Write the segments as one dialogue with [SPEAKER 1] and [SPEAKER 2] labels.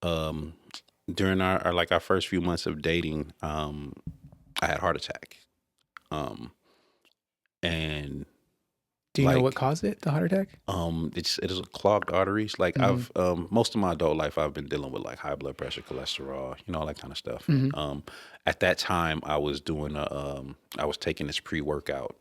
[SPEAKER 1] Um, during our first few months of dating, I had a heart attack. Um, and
[SPEAKER 2] Do you know what
[SPEAKER 1] like
[SPEAKER 2] caused it, the heart attack?
[SPEAKER 1] it is clogged arteries. Like
[SPEAKER 2] Mhm,
[SPEAKER 1] I've most of my adult life I've been dealing with like high blood pressure, cholesterol, all that kind of stuff.
[SPEAKER 2] mhm,
[SPEAKER 1] At that time I was doing I was taking this pre-workout,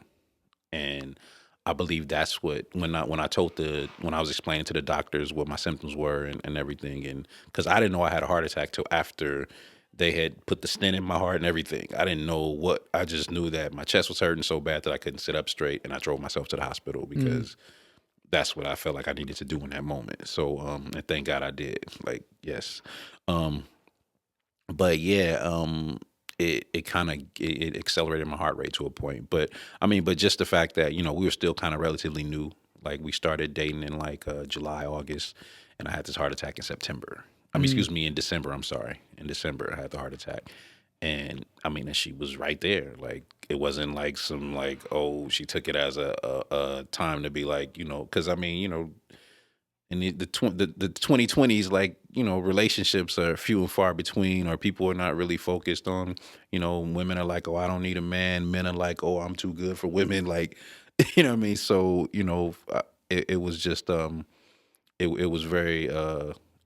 [SPEAKER 1] and I believe that's what when I was explaining to the doctors what my symptoms were and everything, and because I didn't know I had a heart attack till after they had put the stent in my heart and everything. I didn't know what. I just knew that my chest was hurting so bad that I couldn't sit up straight, and I drove myself to the hospital
[SPEAKER 2] mhm.
[SPEAKER 1] because that's what I felt like I needed to do in that moment. So and thank God I did. Like yes. Um but yeah, it kind of it accelerated my heart rate to a point. But I mean, but just the fact that we were still kind of relatively new. Like we started dating in like July, August, and I had this heart attack in September. I mean,
[SPEAKER 2] Mm.
[SPEAKER 1] excuse me, in December. I'm sorry, in December I had the heart attack, and I mean, and she was right there. Like it wasn't like some like oh she took it as a time to be like because I mean in the 2020s, like relationships are few and far between, or people are not really focused on women are like, oh, I don't need a man. Men are like, oh, I'm too good for women. Like what I mean. So it was just it was very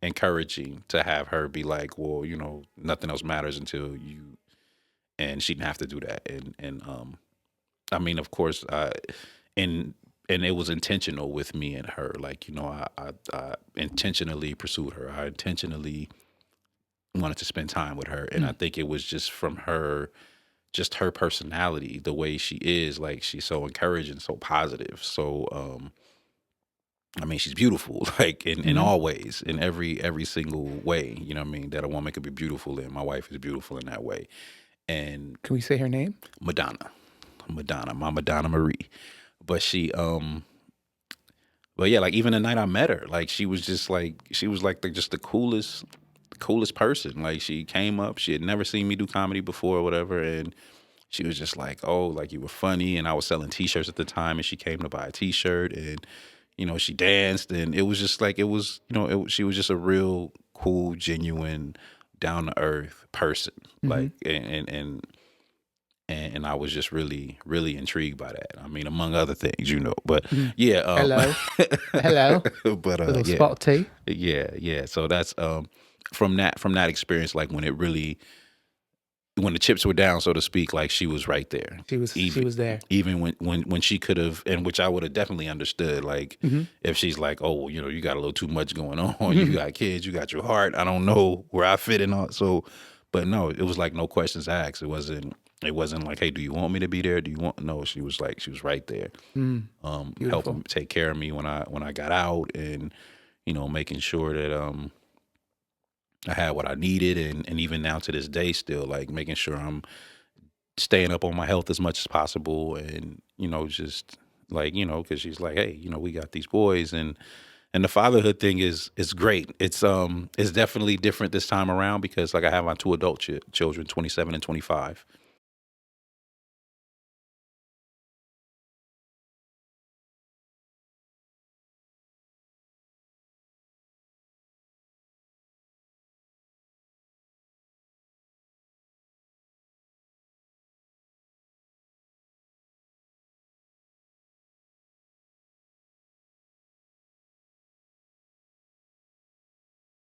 [SPEAKER 1] encouraging to have her be like, well, nothing else matters until you, and she didn't have to do that. And I mean, of course, and and it was intentional with me and her. Like, I intentionally pursued her. I intentionally wanted to spend time with her, and I
[SPEAKER 2] Mm.
[SPEAKER 1] think it was just from her, just her personality, the way she is. Like, she's so encouraging, so positive. So, I mean, she's beautiful, like in
[SPEAKER 2] Mhm.
[SPEAKER 1] all ways, in every single way. You know what I mean? That a woman could be beautiful in. My wife is beautiful in that way. And
[SPEAKER 2] Can we say her name?
[SPEAKER 1] My Madonna Marie. But but yeah, like even the night I met her, like she was like just the coolest person. Like she came up, she had never seen me do comedy before or whatever, and she was just like, "Oh, like you were funny." And I was selling T-shirts at the time, and she came to buy a T-shirt, and she danced, and it was just like it was, she was just a real cool, genuine, down to earth person.
[SPEAKER 2] Mhm.
[SPEAKER 1] Like and I was just really, really intrigued by that. I mean, among other things, but
[SPEAKER 2] Mhm.
[SPEAKER 1] yeah,
[SPEAKER 2] Hello. Hello.
[SPEAKER 1] but
[SPEAKER 2] Little
[SPEAKER 1] yeah,
[SPEAKER 2] spot tea.
[SPEAKER 1] yeah. So that's from that experience, like when the chips were down, so to speak, like she was right there,
[SPEAKER 2] She
[SPEAKER 1] even
[SPEAKER 2] was there.
[SPEAKER 1] even when she could have, and which I would have definitely understood, like
[SPEAKER 2] Mhm.
[SPEAKER 1] if she's like, oh, well, you got a little too much going on, you
[SPEAKER 2] Mhm.
[SPEAKER 1] got kids, you got your heart, I don't know where I fit in all, so, but no, it was like no questions asked. It wasn't like, hey, do you want me to be there? Do you want? No, she was like, she was right there,
[SPEAKER 2] Mm.
[SPEAKER 1] helping
[SPEAKER 2] Beautiful.
[SPEAKER 1] take care of me when I got out, and making sure that I had what I needed, and even now to this day, still like making sure I'm staying up on my health as much as possible, and just like because she's like, hey, we got these boys, and the fatherhood thing is great. It's definitely different this time around because like I have my two adult children, 27 and 25.